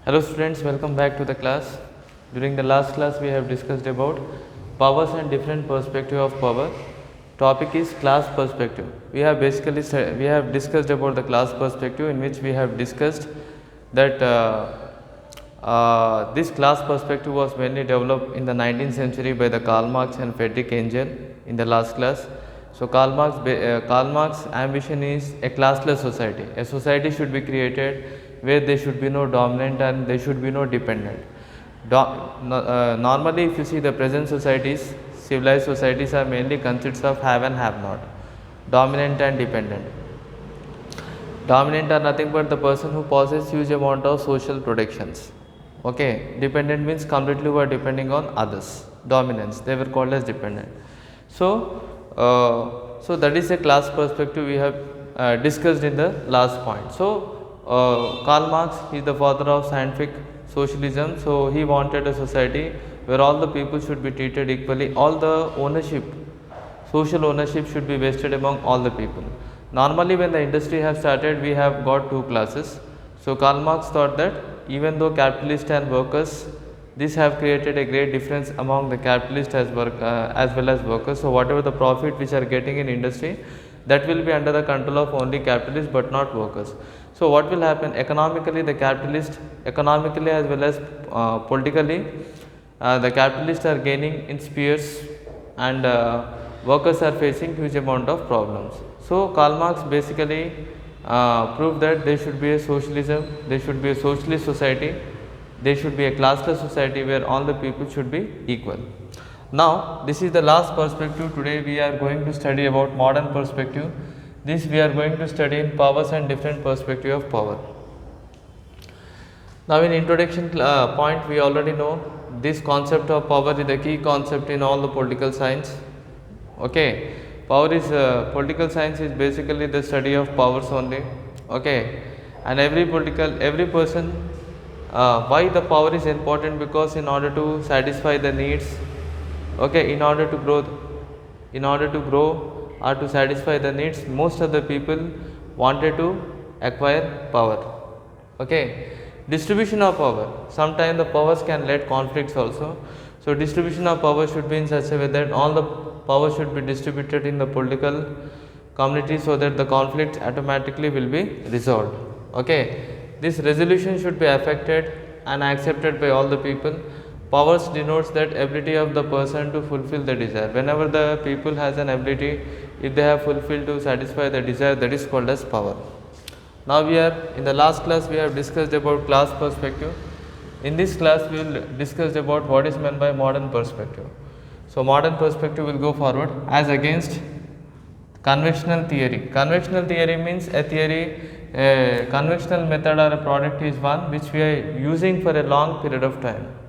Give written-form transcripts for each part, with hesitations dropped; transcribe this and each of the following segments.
Hello students, welcome back to the class. During the last class we have discussed about powers and different perspective of power. Topic is class perspective. We have discussed about the class perspective, in which we have discussed that this class perspective was mainly developed in the 19th century by the Karl Marx and Friedrich Engel in the last class. So Karl Marx's ambition is a classless society. A society should be created where there should be no dominant and there should be no dependent. Normally, if you see the present societies, civilized societies are mainly consists of have and have not, dominant and dependent. Dominant are nothing but the person who possesses huge amount of social protections. Okay, dependent means completely were depending on others. Dominance, they were called as dependent. So that is a class perspective we have discussed in the last point. So Karl Marx is the father of scientific socialism. So he wanted a society where all the people should be treated equally. All the ownership, social ownership should be vested among all the people. Normally, when the industry have started, we have got two classes. So Karl Marx thought that even though capitalists and workers, this have created a great difference among the capitalists as well as workers. So whatever the profit which are getting in industry, that will be under the control of only capitalists but not workers. So what will happen economically, the capitalists economically as well as politically, the capitalists are gaining in spheres and workers are facing huge amount of problems. So Karl Marx basically proved that there should be a socialism, there should be a socialist society, there should be a classless society where all the people should be equal. Now this is the last perspective. Today we are going to study about modern perspective. This we are going to study in powers and different perspective of power. Now in introduction point, we already know this concept of power is the key concept in all the political science. Okay, power is political science is basically the study of powers only. Okay, and every person, why the power is important? Because in order to satisfy the needs, okay, in order to grow or to satisfy the needs, most of the people wanted to acquire power. Okay, distribution of power, sometimes the powers can lead conflicts also. So distribution of power should be in such a way that all the power should be distributed in the political community so that the conflicts automatically will be resolved. Okay, this resolution should be affected and accepted by all the people. Powers denotes that ability of the person to fulfill the desire. Whenever the people has an ability, if they have fulfilled to satisfy the desire, that is called as power. Now we are in the last class we have discussed about class perspective. In this class we will discuss about what is meant by modern perspective. So modern perspective will go forward as against conventional theory. Conventional theory means a theory, a conventional method or a product is one which we are using for a long period of time.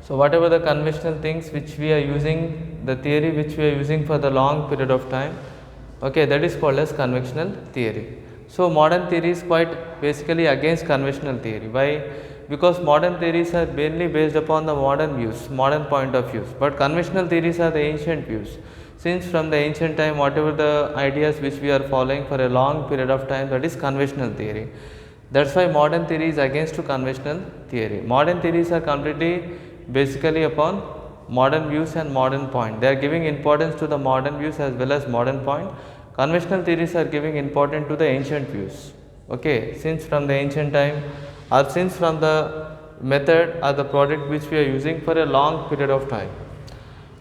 So whatever the conventional things which we are using, the theory which we are using for the long period of time, okay, that is called as conventional theory. So modern theory is quite basically against conventional theory. Why? Because modern theories are mainly based upon the modern views, modern point of views, but conventional theories are the ancient views. Since from the ancient time, whatever the ideas which we are following for a long period of time, that is conventional theory. That's why modern theory is against to conventional theory. Modern theories are completely basically upon modern views and modern point. They are giving importance to the modern views as well as modern point. Conventional theories are giving importance to the ancient views. Okay, since from the ancient time or since from the method or the product which we are using for a long period of time.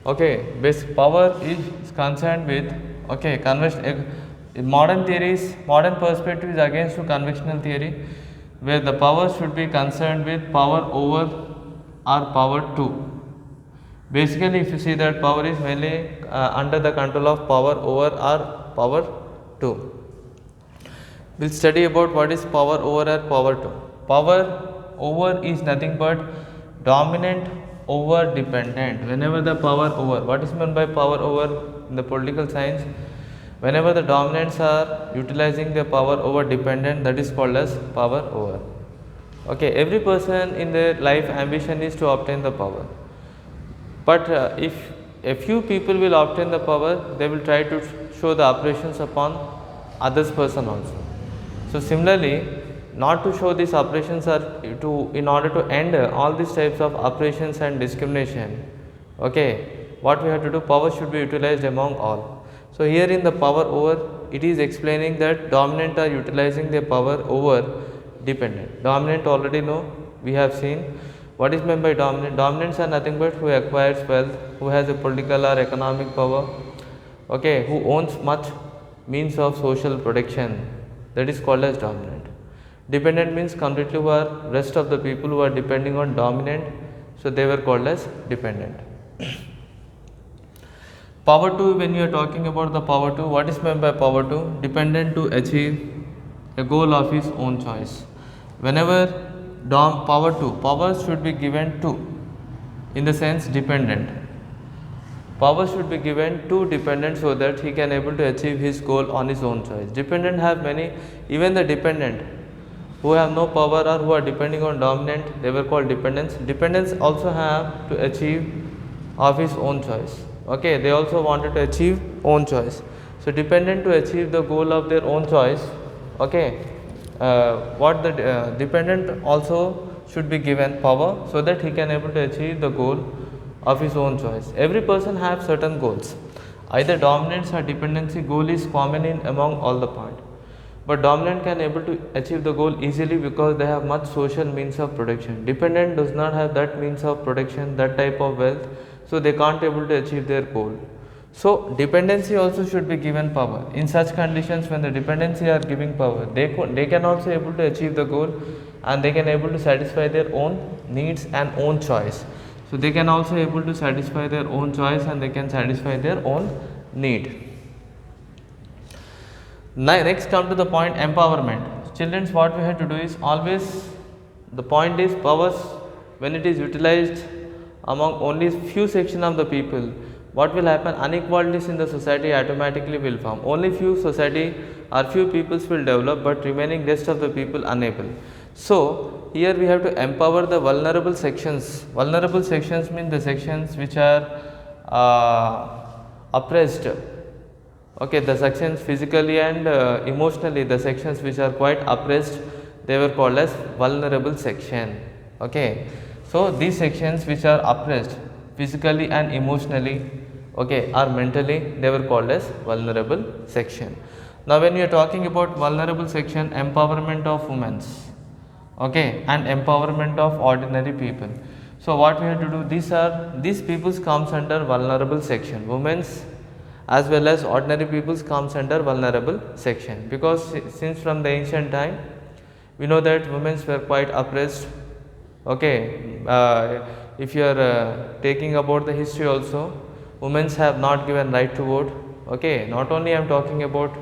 Okay, basic power is concerned with, okay, modern theories, modern perspective is against to conventional theory, where the power should be concerned with power over or power to. Basically, if you see that power is mainly under the control of power over or power to. We'll study about what is power over or power to. Power over is nothing but dominant over dependent. Whenever the power over, what is meant by power over in the political science? Whenever the dominants are utilizing their power over dependent, that is called as power over. Okay, every person in their life ambition is to obtain the power. But if a few people will obtain the power, they will try to show the operations upon others person also. So similarly, not to show these oppressions are to in order to end all these types of oppressions and discrimination. Okay, what we have to do, power should be utilized among all. So here in the power over, it is explaining that dominant are utilizing their power over dependent. Dominant already know, we have seen. What is meant by dominant? Dominants are nothing but who acquires wealth, who has a political or economic power, okay, who owns much means of social protection, that is called as dominant. Dependent means completely who are rest of the people who are depending on dominant, so they were called as dependent. Power to, when you are talking about the power to, what is meant by power to? Dependent to achieve a goal of his own choice. Whenever power should be given to, in the sense dependent. Power should be given to dependent so that he can able to achieve his goal on his own choice. Dependent have many, even the dependent who have no power or who are depending on dominant, they were called dependents. Dependents also have to achieve of his own choice. Okay, they also wanted to achieve own choice. So dependent to achieve the goal of their own choice. Okay, what the dependent also should be given power so that he can able to achieve the goal of his own choice. Every person have certain goals. Either dominance or dependency goal is common in among all the part. But dominant can able to achieve the goal easily because they have much social means of protection. Dependent does not have that means of protection, that type of wealth, so they can't able to achieve their goal. So dependency also should be given power. In such conditions, when the dependency are giving power, they can also able to achieve the goal and they can able to satisfy their own needs and own choice. So they can also able to satisfy their own choice and they can satisfy their own need. Next come to the point empowerment. Children, what we have to do is always, the point is powers when it is utilized among only few section of the people, what will happen? Inequalities in the society automatically will form. Only few society or few peoples will develop, but remaining rest of the people unable. So here we have to empower the vulnerable sections. Vulnerable sections mean the sections which are oppressed. Okay, the sections physically and emotionally, the sections which are quite oppressed, they were called as vulnerable section. Okay, so these sections which are oppressed physically and emotionally, okay, or mentally, they were called as vulnerable section. Now when you are talking about vulnerable section, empowerment of women, okay, and empowerment of ordinary people. So what we have to do, these peoples comes under vulnerable section. Women's as well as ordinary peoples comes under vulnerable section, because since from the ancient time we know that women were quite oppressed. Okay, if you are taking about the history also, women have not given right to vote. Okay, not only I am talking about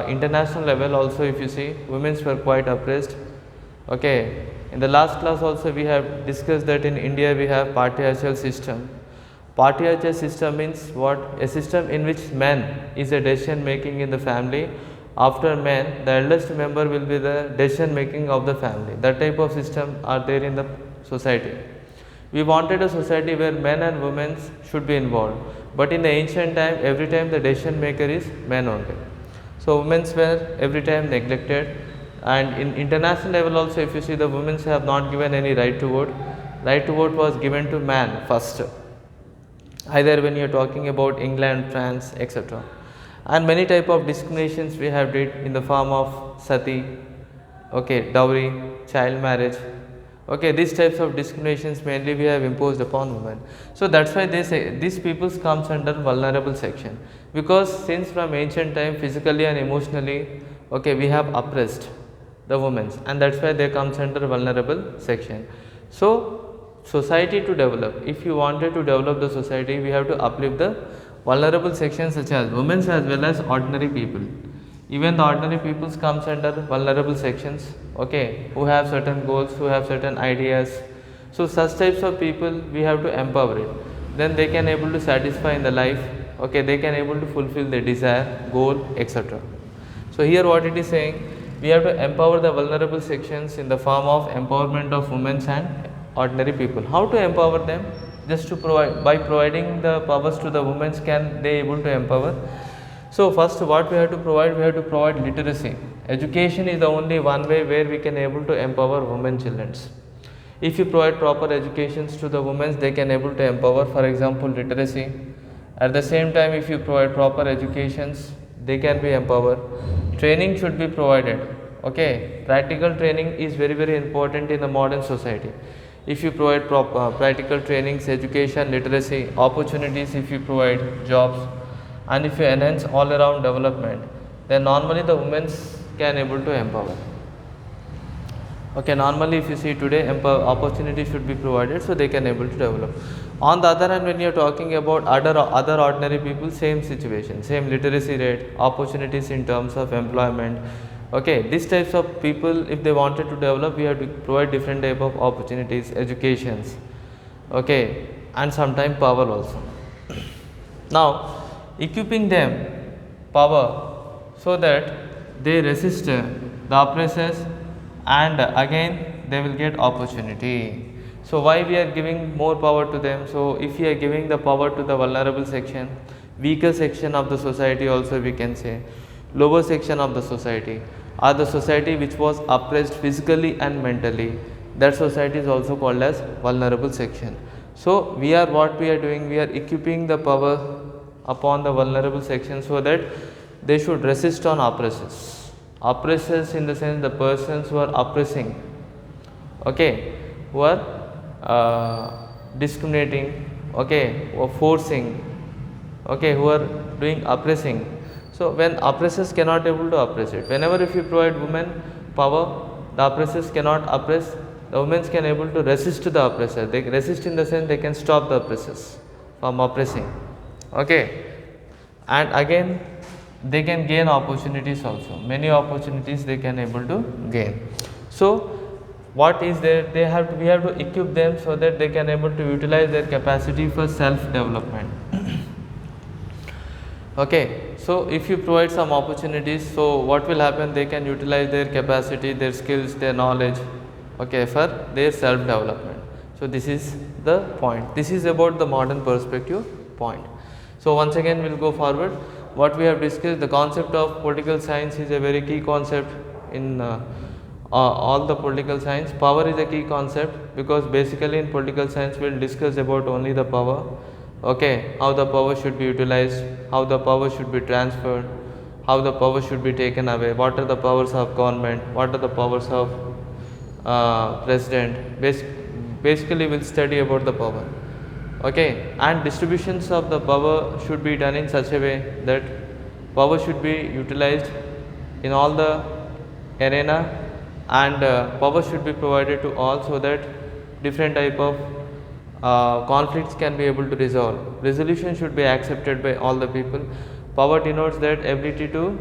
international level, also if you see, women were quite oppressed. Okay, in the last class also we have discussed that in India we have patriarchal system. Patriarchal system means what? A system in which man is a decision making in the family. After man, the eldest member will be the decision making of the family. That type of system are there in the society. We wanted a society where men and women should be involved, but in the ancient time, every time the decision maker is man only. So women were every time neglected, and in international level also, if you see, the women have not given any right to vote. Right to vote was given to man first, either when you are talking about England, France, etc. And many type of discriminations we have did in the form of sati, okay, dowry, child marriage. Okay, these types of discriminations mainly we have imposed upon women. So that's why they say these peoples comes under vulnerable section, because since from ancient time physically and emotionally, okay, we have oppressed the women, and that's why they comes under vulnerable section. So society to develop, if you wanted to develop the society, we have to uplift the vulnerable sections such as women as well as ordinary people. Even the ordinary peoples comes under vulnerable sections, okay, who have certain goals, who have certain ideas. So such types of people we have to empower it. Then they can able to satisfy in the life, okay, they can able to fulfill their desire, goal, etc. So here what it is saying, we have to empower the vulnerable sections in the form of empowerment of women and ordinary people. How to empower them? Just to provide, by providing the powers to the women, can they able to empower? So first what we have to provide literacy. Education is the only one way where we can able to empower women children. If you provide proper educations to the women, they can able to empower, for example, literacy. At the same time, if you provide proper educations, they can be empowered. Training should be provided. Okay, practical training is very important in the modern society. If you provide proper practical trainings, education, literacy, opportunities, if you provide jobs, and if you enhance all around development, then normally the women can able to empower. Okay, normally if you see today, opportunity should be provided so they can able to develop. On the other hand, when you are talking about other ordinary people, same situation, same literacy rate, opportunities in terms of employment. Okay, these types of people, if they wanted to develop, we have to provide different type of opportunities, educations, okay, and sometimes power also. Now, equipping them power so that they resist the oppressors, and again they will get opportunity. So why we are giving more power to them? So if we are giving the power to the vulnerable section, weaker section of the society, also we can say lower section of the society, or the society which was oppressed physically and mentally, that society is also called as vulnerable section. So we are doing, we are equipping the power upon the vulnerable section so that they should resist on oppressors. Oppressors in the sense the persons who are oppressing, okay, who are discriminating, okay, or forcing, okay, who are doing oppressing. So when oppressors cannot able to oppress it, whenever if you provide women power, the oppressors cannot oppress, the women can able to resist the oppressor. They resist in the sense they can stop the oppressors from oppressing, okay, and again they can gain opportunities also, many opportunities they can able to gain. So what is there, we have to equip them so that they can able to utilize their capacity for self development. Okay, so if you provide some opportunities, so what will happen, they can utilize their capacity, their skills, their knowledge, okay, for their self development. So this is the point, this is about the modern perspective point. So once again we will go forward. What we have discussed, the concept of political science is a very key concept in all the political science. Power is a key concept, because basically in political science we will discuss about only the power, okay, how the power should be utilized, how the power should be transferred, how the power should be taken away, what are the powers of government, what are the powers of president. Basically we will study about the power, okay, and distributions of the power should be done in such a way that power should be utilized in all the arena, and power should be provided to all so that different type of conflicts can be able to resolve. Resolution should be accepted by all the people. Power denotes that ability to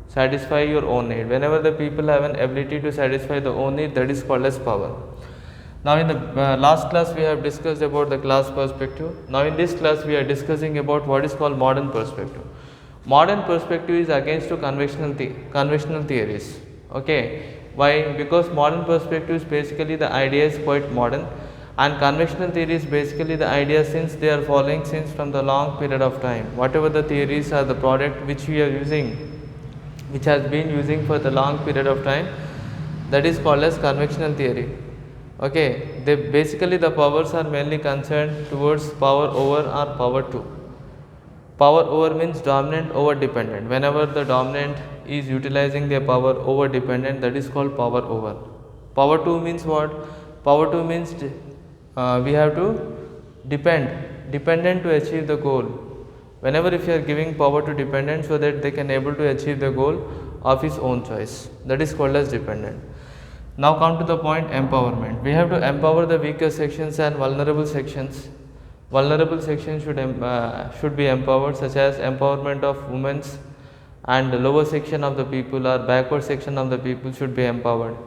satisfy your own need. Whenever the people have an ability to satisfy the own need, that is called as power. Now in the last class we have discussed about the class perspective. Now in this class we are discussing about what is called modern perspective. Modern perspective is against to conventional theories, okay. Why? Because modern perspective is basically the idea is quite modern, and conventional theory is basically the idea since they are following since from the long period of time. Whatever the theories are the product which we are using, which has been using for the long period of time, that is called as conventional theory, okay. They basically the powers are mainly concerned towards power over or power to. Power over means dominant over dependent. Whenever the dominant is utilizing their power over dependent, that is called power over. Power to means what? Power to means we have to dependent to achieve the goal. Whenever if you are giving power to dependent so that they can able to achieve the goal of his own choice, that is called as dependent. Now come to the point empowerment. We have to empower the weaker sections and vulnerable sections. Vulnerable sections should be empowered, such as empowerment of women, and the lower section of the people or backward section of the people should be empowered.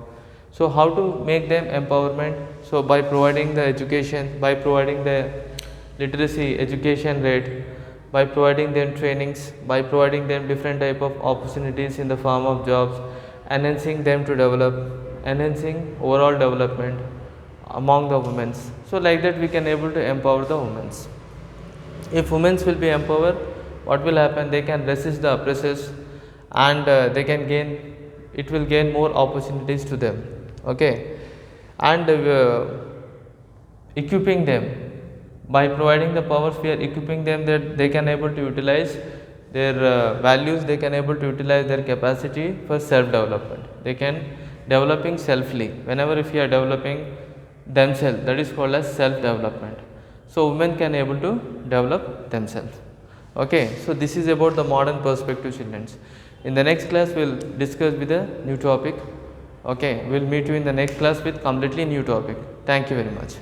So how to make them empowerment? So by providing the education, by providing the literacy education rate, by providing them trainings, by providing them different type of opportunities in the form of jobs, enhancing them to develop, enhancing overall development among the women. So like that we can able to empower the women. If women will be empowered, what will happen? They can resist the oppressors, and they can gain it will gain more opportunities to them. Okay, and equipping them, by providing the powers, we are equipping them that they can able to utilize their values, they can able to utilize their capacity for self development. They can developing selfly. Whenever if you are developing themselves, that is called as self development. So women can able to develop themselves. Okay, so this is about the modern perspective, children. In the next class we will discuss with a new topic. Okay, we will meet you in the next class with completely new topic. Thank you very much.